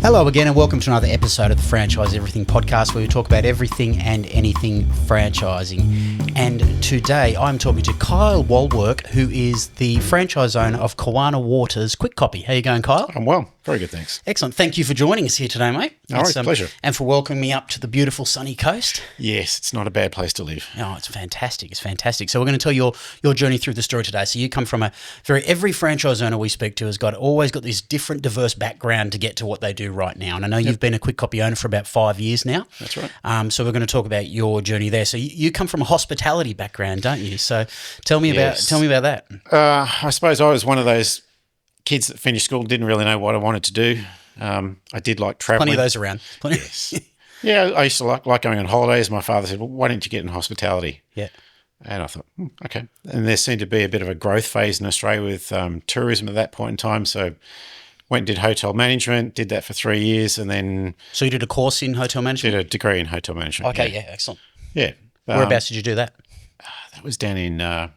Hello again and welcome to another episode of the Franchise Everything podcast, where we talk about everything and anything franchising. And today I'm talking to Kyle Wallwork, who is the franchise owner of Kawana Waters Kwik Kopy. How you going, Kyle? I'm well. Very good, thanks. Excellent. Thank you for joining us here today, mate. All right, pleasure. And for welcoming me up to the beautiful sunny coast. Yes, it's not a bad place to live. Oh, it's fantastic. It's fantastic. So we're going to tell your journey through the story today. So you come from every franchise owner we speak to has always got this different, diverse background to get to what they do right now. And I know you've been a Kwik Kopy owner for about 5 years now. That's right. So we're going to talk about your journey there. So you come from a hospitality background, don't you? So tell me about that. I suppose I was one of those kids that finished school and didn't really know what I wanted to do. I did like traveling. Plenty of those around. Yes. Yeah, I used to like going on holidays. My father said, well, why don't you get in hospitality? Yeah. And I thought, okay. And there seemed to be a bit of a growth phase in Australia with tourism at that point in time. So went and did hotel management, did that for 3 years, and then... So you did a course in hotel management? Did a degree in hotel management. Okay, yeah, excellent. Yeah. Whereabouts did you do that? That was down in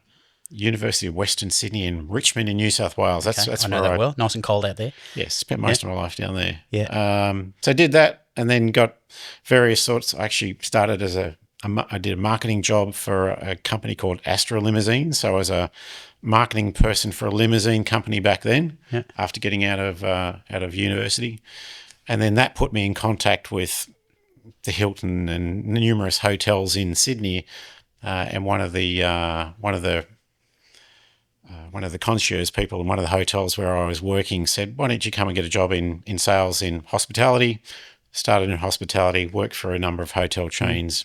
University of Western Sydney in Richmond in New South Wales. That's I know that well. Nice and cold out there. Yes, spent most of my life down there. Yeah. So I did that and then got various sorts. I actually started as I did a marketing job for a company called Astra Limousine. So I was a marketing person for a limousine company back then, after getting out of university. And then that put me in contact with the Hilton and numerous hotels in Sydney. And one of the concierge people in one of the hotels where I was working said, why don't you come and get a job in sales in hospitality? Started in hospitality, worked for a number of hotel chains,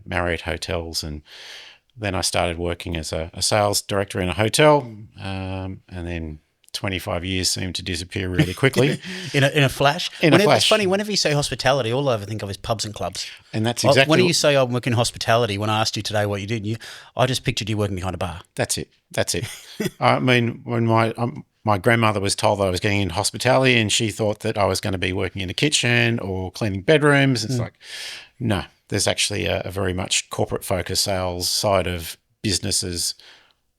Marriott hotels, and then I started working as a sales director in a hotel, and then 25 years seemed to disappear really quickly. in a flash? It's funny, whenever you say hospitality, all I ever think of is pubs and clubs. And that's exactly... When you say I'm working in hospitality, when I asked you today what you did, I just pictured you working behind a bar. That's it. I mean, when my grandmother was told that I was getting into hospitality and she thought that I was going to be working in a kitchen or cleaning bedrooms, it's like, no, there's actually a very much corporate-focused sales side of businesses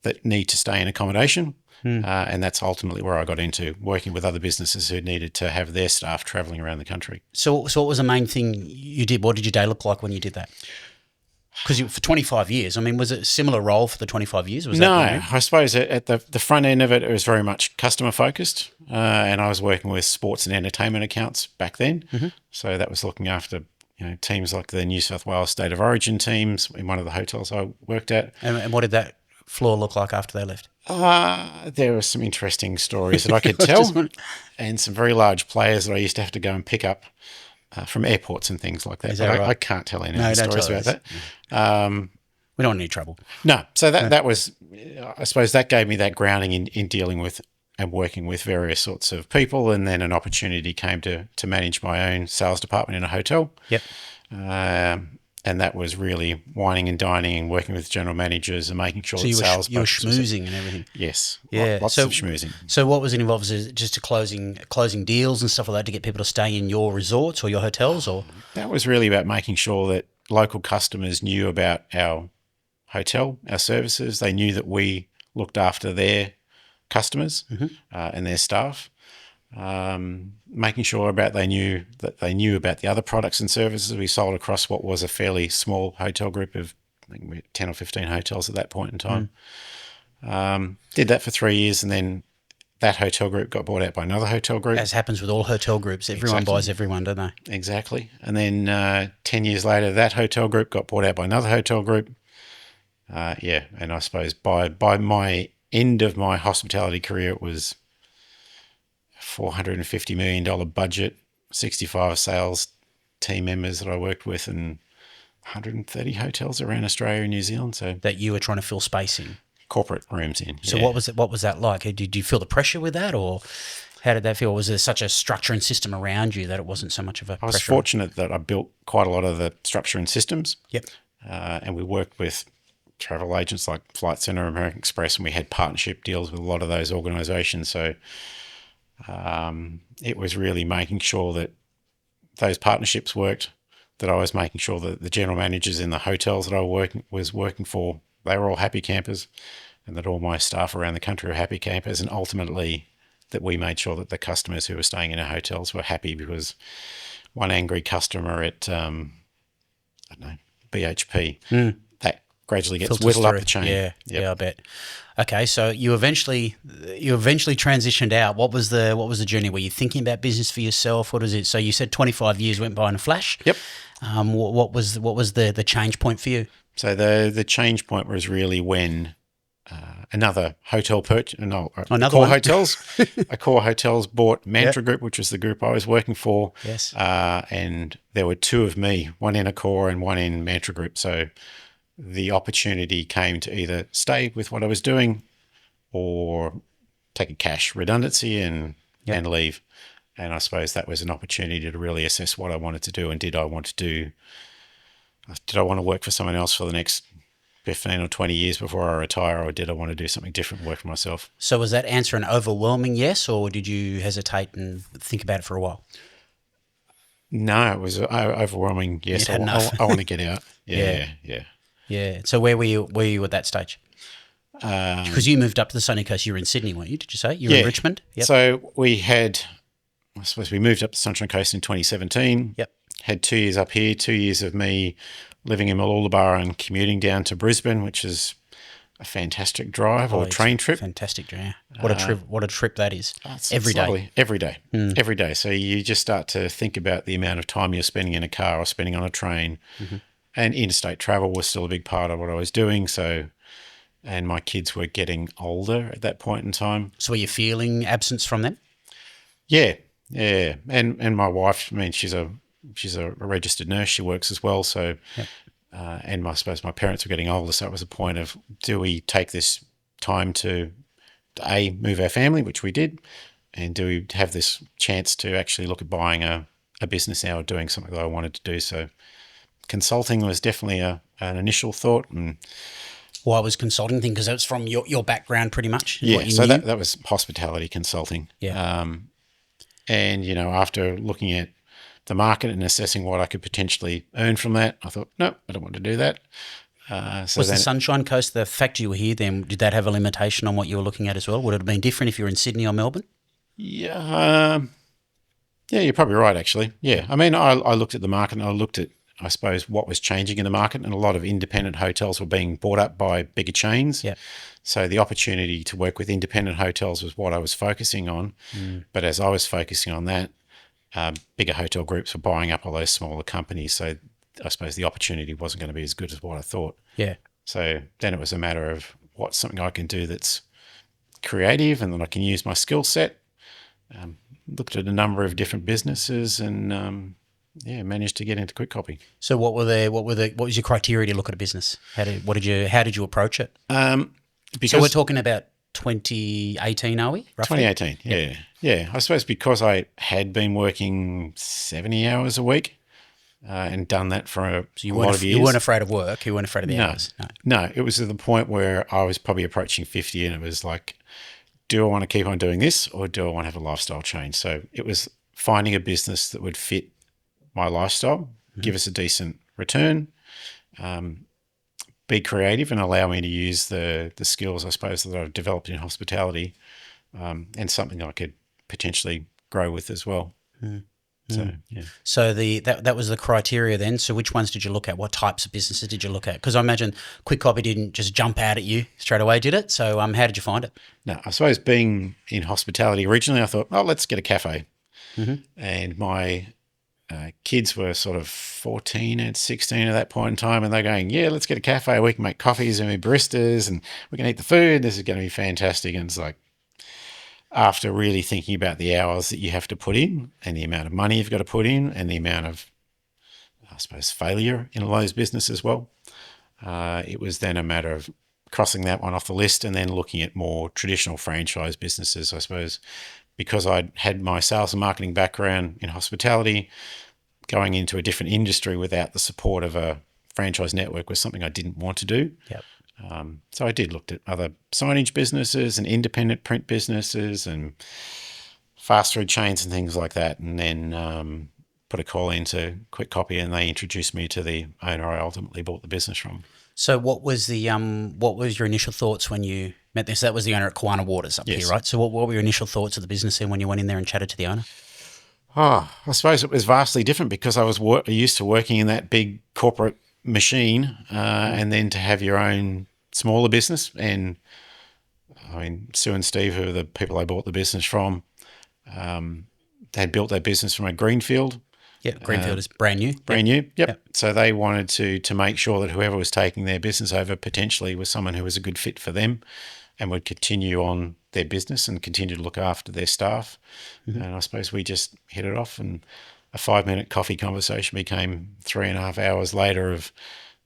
that need to stay in accommodation. And that's ultimately where I got into working with other businesses who needed to have their staff travelling around the country. So what was the main thing you did? What did your day look like when you did that? Because for 25 years, I mean, was it a similar role for the 25 years? No, I suppose at the front end of it, it was very much customer focused. And I was working with sports and entertainment accounts back then. Mm-hmm. So that was looking after teams like the New South Wales State of Origin teams in one of the hotels I worked at. And what did that floor look like after they left? There were some interesting stories that I could tell, and some very large players that I used to have to go and pick up from airports and things like that. But right? I can't tell any stories about that. We don't want any trouble. No. So that was, I suppose that gave me that grounding in dealing with and working with various sorts of people, and then an opportunity came to manage my own sales department in a hotel. Yep. And that was really wining and dining and working with general managers and making sure that sales... you were schmoozing and everything. Yes. Yeah. Lots of schmoozing. So what was it involved? Was it just closing deals and stuff like that to get people to stay in your resorts or your hotels? Or that was really about making sure that local customers knew about our hotel, our services. They knew that we looked after their customers and their staff. Making sure they knew about the other products and services we sold across what was a fairly small hotel group of, I think we had 10 or 15 hotels at that point in time. Did that for 3 years, and then that hotel group got bought out by another hotel group. As happens with all hotel groups, everyone buys everyone, don't they? Exactly. And then 10 years later, that hotel group got bought out by another hotel group. And I suppose by my end of my hospitality career, it was $450 million budget, 65 sales team members that I worked with, and 130 hotels around Australia and New Zealand. So that you were trying to fill space in, corporate rooms in. So what was that like? Did you feel the pressure with that, or how did that feel? Was there such a structure and system around you that it wasn't so much of a pressure? I was fortunate that I built quite a lot of the structure and systems. Yep. And we worked with travel agents like Flight Centre, American Express, and we had partnership deals with a lot of those organisations. So it was really making sure that those partnerships worked, that I was making sure that the general managers in the hotels that I was working for, they were all happy campers, and that all my staff around the country were happy campers. And ultimately, that we made sure that the customers who were staying in our hotels were happy, because one angry customer at, I don't know, BHP, that gradually gets Filters whittled up through. the chain. Yeah, Yep. yeah, I bet. Okay, so you eventually transitioned out. What was the journey? Were you thinking about business for yourself? What is it? So you said 25 years went by in a flash. Yep. What was the change point for you? So the change point was really when another hotel purchase, Another one? Accor Hotels bought Mantra Group, which was the group I was working for. Yes. And there were two of me, one in Accor and one in Mantra Group. So the opportunity came to either stay with what I was doing or take a cash redundancy and leave. And I suppose that was an opportunity to really assess what I wanted to do, and did I want to work for someone else for the next 15 or 20 years before I retire, or did I want to do something different and work for myself? So was that answer an overwhelming yes, or did you hesitate and think about it for a while? No, it was an overwhelming yes. I want to get out. Yeah. So where were you at that stage? Because you moved up to the sunny coast. You were in Sydney, weren't you? Did you say you were in Richmond? Yep. So we moved up to Sunshine Coast in 2017. Yep. Had 2 years up here, 2 years of me living in Mooloolaba and commuting down to Brisbane, which is a fantastic drive or train trip. Fantastic drive. What a trip! What a trip that is. Every day. Every day. So you just start to think about the amount of time you're spending in a car or spending on a train. And interstate travel was still a big part of what I was doing. And my kids were getting older at that point in time. So were you feeling absence from them? Yeah. And my wife, I mean, she's a registered nurse. She works as well. So, and I suppose my parents were getting older. So it was a point of, do we take this time to move our family, which we did, and do we have this chance to actually look at buying a business now or doing something that I wanted to do? So consulting was definitely an initial thought. And why was consulting thing? Because that was from your background pretty much. Yeah, so that was hospitality consulting. Yeah. And, after looking at the market and assessing what I could potentially earn from that, I thought, no, I don't want to do that. Was the Sunshine Coast, the fact you were here then, did that have a limitation on what you were looking at as well? Would it have been different if you were in Sydney or Melbourne? Yeah. Yeah, you're probably right, actually. Yeah. I mean, I looked at the market and I looked at, I suppose, what was changing in the market, and a lot of independent hotels were being bought up by bigger chains. Yeah. So the opportunity to work with independent hotels was what I was focusing on. But as I was focusing on that, bigger hotel groups were buying up all those smaller companies. So I suppose the opportunity wasn't going to be as good as what I thought. Yeah. So then it was a matter of what's something I can do that's creative and that I can use my skill set. Looked at a number of different businesses and managed to get into Kwik Kopy. So what was your criteria to look at a business? How did you approach it? Because so we're talking about 2018, are we? Roughly? 2018, yeah. I suppose because I had been working 70 hours a week and done that for a lot of years. You weren't afraid of work. You weren't afraid of the hours. No, it was to the point where I was probably approaching 50 and it was like, do I want to keep on doing this or do I want to have a lifestyle change? So it was finding a business that would fit my lifestyle, give us a decent return, be creative and allow me to use the skills, I suppose, that I've developed in hospitality and something that I could potentially grow with as well. So, yeah. So that was the criteria then. So which ones did you look at? What types of businesses did you look at? Because I imagine Kwik Kopy didn't just jump out at you straight away, did it? So how did you find it? No, I suppose being in hospitality originally, I thought, let's get a cafe. And my kids were sort of 14 and 16 at that point in time, and they're going, yeah, let's get a cafe. We can make coffees and be baristas and we can eat the food. This is going to be fantastic. And it's like, after really thinking about the hours that you have to put in and the amount of money you've got to put in and the amount of, I suppose, failure in all those businesses as well, it was then a matter of crossing that one off the list and then looking at more traditional franchise businesses, I suppose, because I'd had my sales and marketing background in hospitality. Going into a different industry without the support of a franchise network was something I didn't want to do. Yep. So I did looked at other signage businesses and independent print businesses and fast food chains and things like that, and then put a call into Kwik Kopy and they introduced me to the owner I ultimately bought the business from. So what was your initial thoughts when you met this? That was the owner at Kawana Waters up Yes. here, right? So what were your initial thoughts of the business then when you went in there and chatted to the owner? Oh, I suppose it was vastly different because I was used to working in that big corporate machine, and then to have your own smaller business. And I mean, Sue and Steve, who are the people I bought the business from, they had built their business from a greenfield. Yeah, Greenfield is brand new. Brand new. Yep. So they wanted to make sure that whoever was taking their business over potentially was someone who was a good fit for them and would continue on their business and continue to look after their staff. And I suppose we just hit it off, and a 5-minute coffee conversation became 3.5 hours later of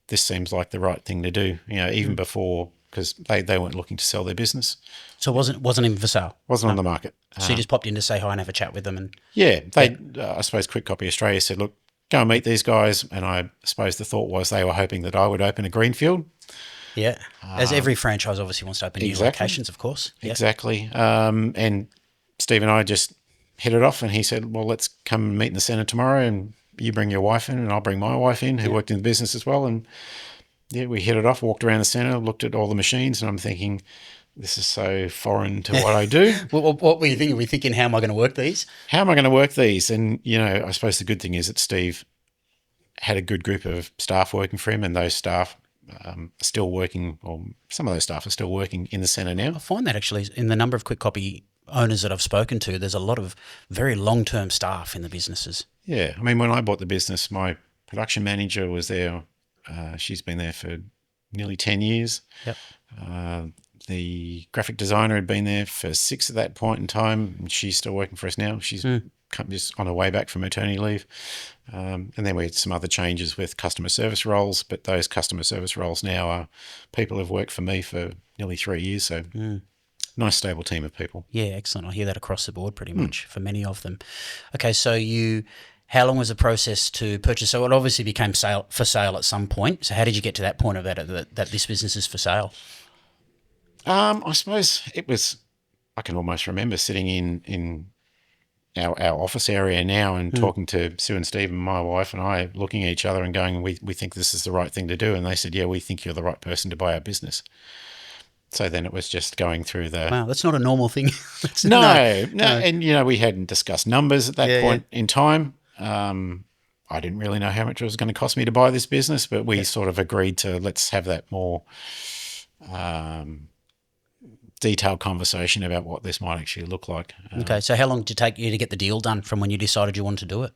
this seems like the right thing to do, even before, because they weren't looking to sell their business. So it wasn't even for sale? Wasn't on the market. So you just popped in to say hi and have a chat with them? Yeah, I suppose Kwik Kopy Australia said, look, go and meet these guys. And I suppose the thought was they were hoping that I would open a greenfield. Yeah, as every franchise obviously wants to open new locations, of course. Yeah. Exactly. And Steve and I just hit it off, and he said, well, let's come and meet in the centre tomorrow, and you bring your wife in and I'll bring my wife in, who worked in the business as well. And yeah, we hit it off, walked around the centre, looked at all the machines, and I'm thinking, this is so foreign to what I do. What were you thinking? Were you thinking, how am I going to work these? How am I going to work these? And, I suppose the good thing is that Steve had a good group of staff working for him, and those staff are still working, or some of those staff are still working in the centre now. I find that actually in the number of Kwik Kopy owners that I've spoken to, there's a lot of very long-term staff in the businesses. Yeah. I mean, when I bought the business, my production manager was there. She's been there for nearly 10 years. Yep. The graphic designer had been there for 6 at that point in time, and she's still working for us now. She's just on her way back from maternity leave. And then we had some other changes with customer service roles, but those customer service roles now are people who've worked for me for nearly 3 years. So nice, stable team of people. Yeah, excellent. I hear that across the board pretty much for many of them. Okay, so how long was the process to purchase? So it obviously became for sale at some point. So how did you get to that point of that this business is for sale? I suppose it was, I can almost remember sitting in our office area now and talking to Sue and Steve and my wife and I, looking at each other and going, we think this is the right thing to do. And they said, yeah, we think you're the right person to buy our business. So then it was just going through the... Wow, that's not a normal thing. No. And, we hadn't discussed numbers at that point in time. I didn't really know how much it was going to cost me to buy this business, but we sort of agreed to let's have that more detailed conversation about what this might actually look like. Okay, so how long did it take you to get the deal done from when you decided you wanted to do it?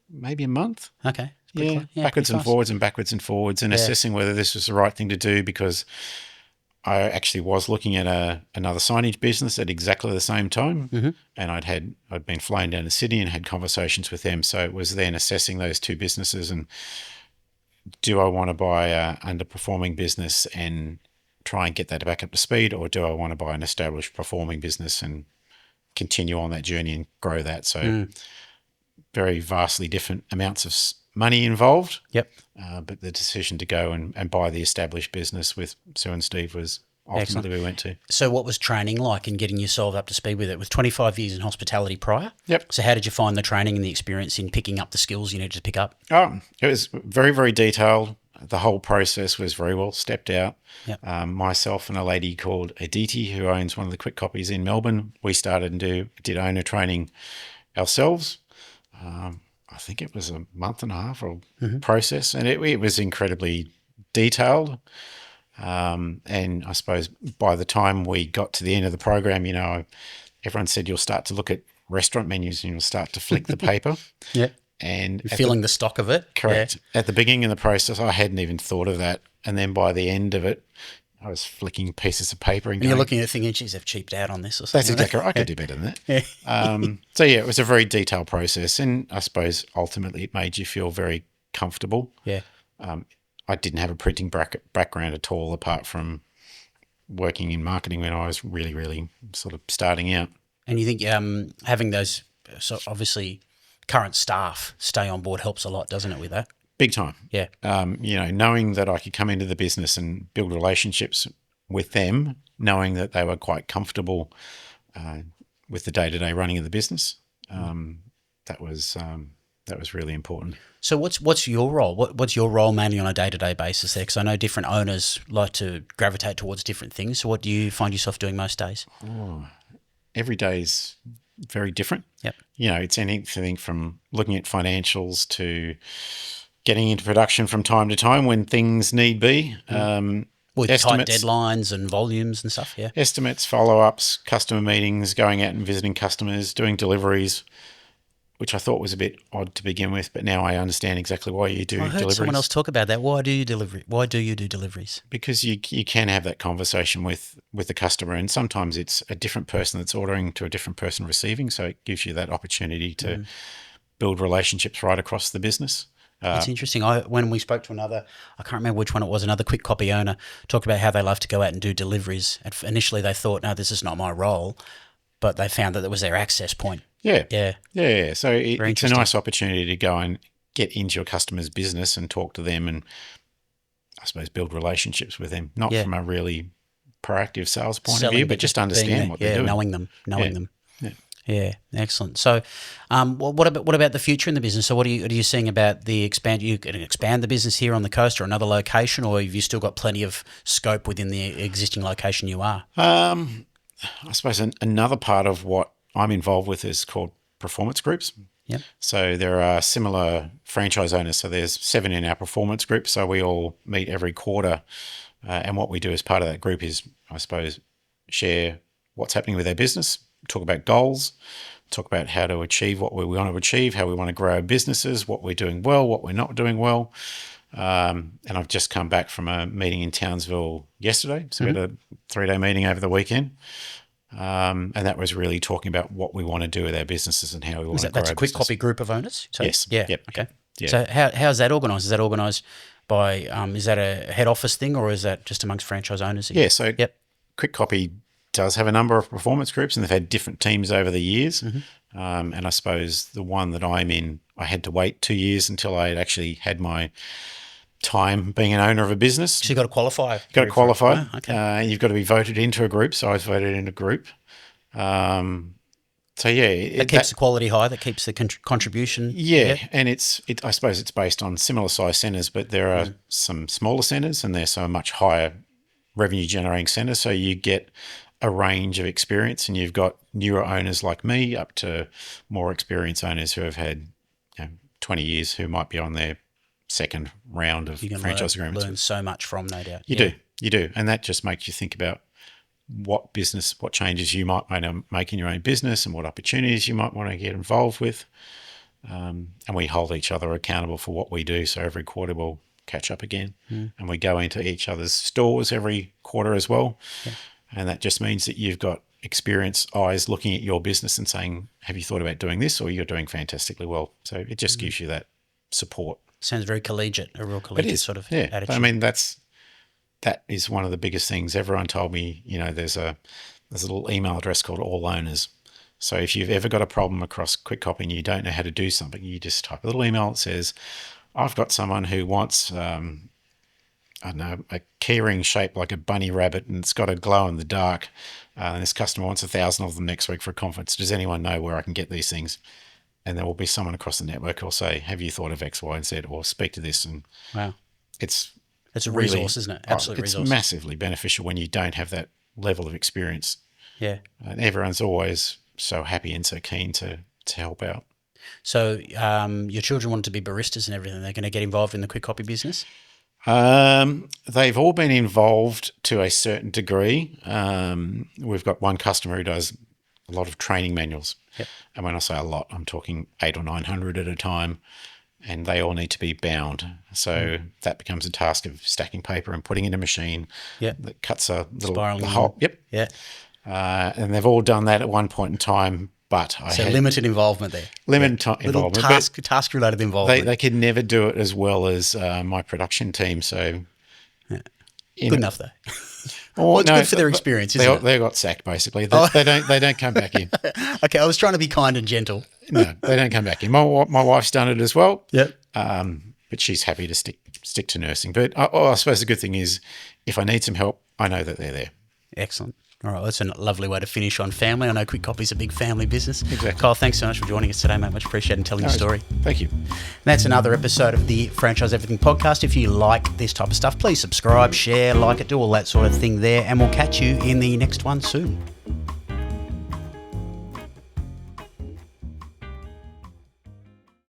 Maybe a month. Okay. Yeah, backwards and forwards and assessing whether this was the right thing to do, because I actually was looking at another signage business at exactly the same time, and I'd been flying down to Sydney and had conversations with them. So it was then assessing those two businesses and do I want to buy an underperforming business and try and get that back up to speed, or do I want to buy an established performing business and continue on that journey and grow that? So very vastly different amounts of money involved. Yep. But the decision to go and buy the established business with Sue and Steve was ultimately we went to. So what was training like in getting yourself up to speed with it? With 25 years in hospitality prior? Yep. So how did you find the training and the experience in picking up the skills you needed to pick up? Oh, it was very, very detailed. The whole process was very well stepped out. Yep. Myself and a lady called Aditi, who owns one of the Kwik Kopys in Melbourne, we started and did owner training ourselves. I think it was a month and a half process, and it was incredibly detailed. And I suppose by the time we got to the end of the program, everyone said you'll start to look at restaurant menus and you'll start to flick the paper. Yeah. And you're feeling the stock of it. Correct. Yeah. At the beginning of the process, I hadn't even thought of that. And then by the end of it, I was flicking pieces of paper and you're looking at thinking, geez, they've cheaped out on this or something. That's exactly right. I could do better than that. Yeah. So yeah, it was a very detailed process, and I suppose ultimately it made you feel very comfortable. Yeah. I didn't have a printing background at all, apart from working in marketing when I was really, really sort of starting out. And you think having those, so obviously current staff stay on board helps a lot, doesn't it, with that? Big time. Yeah. Knowing that I could come into the business and build relationships with them, knowing that they were quite comfortable with the day-to-day running of the business, that was that was really important. So what's your role? What's your role mainly on a day-to-day basis there? Because I know different owners like to gravitate towards different things. So what do you find yourself doing most days? Every day is very different. Yep. It's anything from looking at financials to getting into production from time to time when things need be. With tight deadlines and volumes and stuff, yeah. Estimates, follow-ups, customer meetings, going out and visiting customers, doing deliveries, which I thought was a bit odd to begin with, but now I understand exactly why you do deliveries. I heard someone else talk about that. Why do you do deliveries? Because you can have that conversation with the customer, and sometimes it's a different person that's ordering to a different person receiving, so it gives you that opportunity to build relationships right across the business. It's interesting. When we spoke to another, I can't remember which one it was, another Kwik Kopy owner, talked about how they love to go out and do deliveries. Initially, they thought, no, this is not my role, but they found that it was their access point. Yeah. Yeah. So it's a nice opportunity to go and get into your customer's business and talk to them and, I suppose, build relationships with them, not from a really proactive sales point of view, but just understand what they're doing. Knowing them. Yeah, excellent. So, what about the future in the business? So, what are you seeing about the expand? You can expand the business here on the coast or another location, or have you still got plenty of scope within the existing location you are? I suppose another part of what I'm involved with is called performance groups. Yep. So there are similar franchise owners. So there's 7 in our performance group. So we all meet every quarter, and what we do as part of that group is, I suppose, share what's happening with our business. Talk about goals, talk about how to achieve what we want to achieve, how we want to grow our businesses, what we're doing well, what we're not doing well. And I've just come back from a meeting in Townsville yesterday. So we had a 3-day meeting over the weekend. And that was really talking about what we want to do with our businesses and how we want to grow. That's a Kwik Kopy group of owners? So, yes. Yeah. Yep. Okay. Yeah. So how's that organised? Is that organised by, is that a head office thing or is that just amongst franchise owners? Yeah. So Kwik Kopy does have a number of performance groups, and they've had different teams over the years. And I suppose the one that I'm in, I had to wait 2 years until I had actually had my time being an owner of a business. So you've got to qualify. You've got to qualify. Oh, okay. You've got to be voted into a group. So I was voted in a group. So yeah, that keeps the quality high. That keeps the contribution. Yeah, and I suppose it's based on similar size centres, but there are some smaller centres, and there's some much higher revenue generating centres. So you get a range of experience, and you've got newer owners like me up to more experienced owners who have had 20 years, who might be on their second round of franchise agreements. Learn so much from, no doubt. You do, and that just makes you think about what changes you might want to make in your own business and what opportunities you might want to get involved with. And we hold each other accountable for what we do. So every quarter we'll catch up again, and we go into each other's stores every quarter as well. Yeah. And that just means that you've got experienced eyes looking at your business and saying, have you thought about doing this, or you're doing fantastically well? So it just gives you that support. Sounds very collegiate, a real collegiate sort of attitude. I mean, that is one of the biggest things. Everyone told me, there's a little email address called All Owners. So if you've ever got a problem across Kwik Kopy and you don't know how to do something, you just type a little email that says, I've got someone who wants, I don't know, a keyring shaped like a bunny rabbit, and it's got to glow in the dark. And this customer wants 1,000 of them next week for a conference. Does anyone know where I can get these things? And there will be someone across the network who will say, have you thought of X, Y, and Z, or speak to this? And wow. It's a resource, isn't it? Absolute resource. It's massively beneficial when you don't have that level of experience. Yeah. And everyone's always so happy and so keen to help out. So your children want to be baristas and everything. They're going to get involved in the Kwik Kopy business? They've all been involved to a certain degree. We've got one customer who does a lot of training manuals. Yep. And when I say a lot, I'm talking 800 or 900 at a time, and they all need to be bound. So that becomes a task of stacking paper and putting in a machine that cuts a little hole. Yep. Yeah. And they've all done that at one point in time. But limited involvement there. Involvement. Task-related involvement. They could never do it as well as my production team. So good enough though. It's good for their experience, isn't it? They got sacked basically. They don't come back in. Okay, I was trying to be kind and gentle. No, they don't come back in. My wife's done it as well. Yep. But she's happy to stick to nursing. But I suppose the good thing is, if I need some help, I know that they're there. Excellent. All right, that's a lovely way to finish on family. I know Kwik Kopy's a big family business. Exactly. Kyle, thanks so much for joining us today, mate. Much appreciated and telling your story. Thank you. That's another episode of the Franchise Everything podcast. If you like this type of stuff, please subscribe, share, like it, do all that sort of thing there, and we'll catch you in the next one soon.